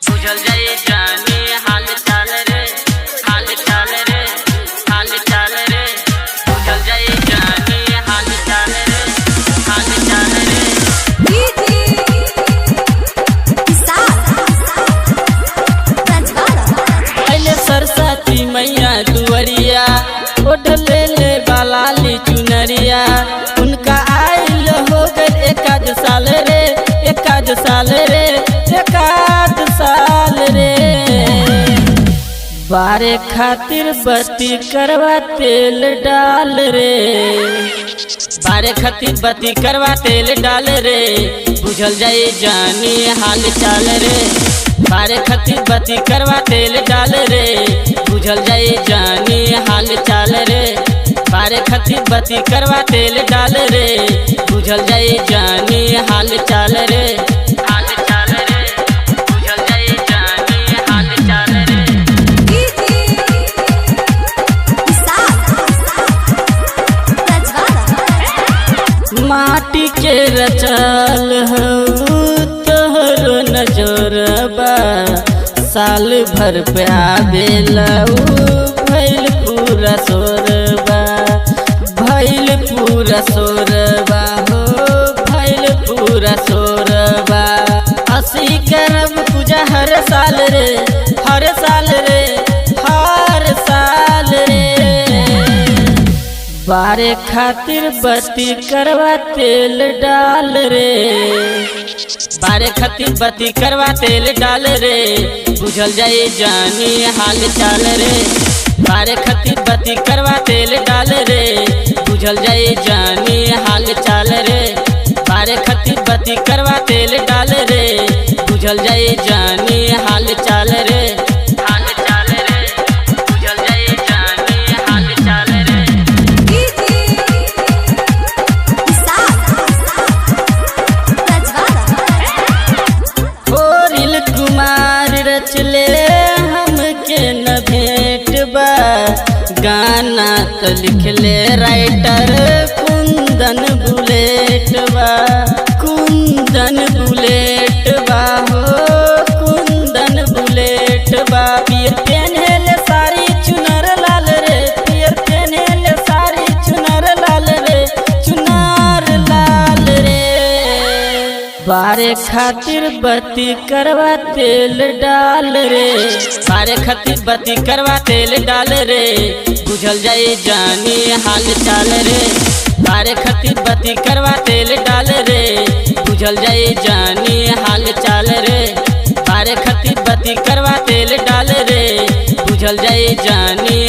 बुझल जाए जाने हाल चाल रे, हाल चाल रे, हाल चाल रे। बुझल जाए जाने हाल चाल रे, हाल चाल रे। पहले सरस्वती मैया दुआरिया ओढ़ले ले बालाली चुनरिया, उनका आइल हो गए एकाद साल रे, एकाद साल रे, एकाद साल रे। बारे खातिर बत्ती करवा तेल डाल रे, बारे खातिर बत्ती करवा तेल डाल रे। बुझल जाए जानी हाल चाल रे, बारे खातिर बत्ती करवा तेल डाल रे। बुझल जाए जानी हाल चाल रे, बारे खातिर बत्ती करवा तेल डाल रे। बुझल जाए जानी हाल चाल रे, हाल चाल रे। बुझल जाए जानी हाल चाल रे। माटी के रचल हो तोहरो नजरबा, साल भर पे आवेला भइल पूरा सोरबा, भइल पूरा सोरबा हो, भइल पूरा सोरबा। हंसी करब पूजा हर साल रे, हर साल रे, हर साल रे। बारे खातिर बत्ती करवा तेल डाल रे, बारे खातिर बत्ती करवा तेल डाल रे। बुझल जाए जानी हाल चाल रे, बारे खातिर बत्ती करवा तेल डाल रे। बुझल जाए जानी हाल चाल रे, बारे खातिर बत्ती करवा तेल डाल रे। बुझल जाए जानी हाल चाल रे, हाल चाल रे। बुझल जाए जानी हाल चाल रे। होरिल कुमार रचले हमके न भेंट बा, गाना तो लिखले राइटर कुंदन बुलेट बा, कुंदन बुलेट बा हो, कुंदन बुलेट बा। पियर पेन्हले साड़ी चुनर लाल रे, पियर पेन्हले साड़ी चुनर लाल रे, चुनर लाल रे। बारे खातिर बत्ती करवा तेल डाल रे, बारे खातिर बत्ती करवा तेल डाल रे। बुझल जाए जानी हाल चाल रे, बारे खातिर बत्ती करवा तेल डाल रे। बुझल जाए जानी हाल चाल रे, बारे खातिर बत्ती करवा तेल डाल रे। बुझल जाए जानी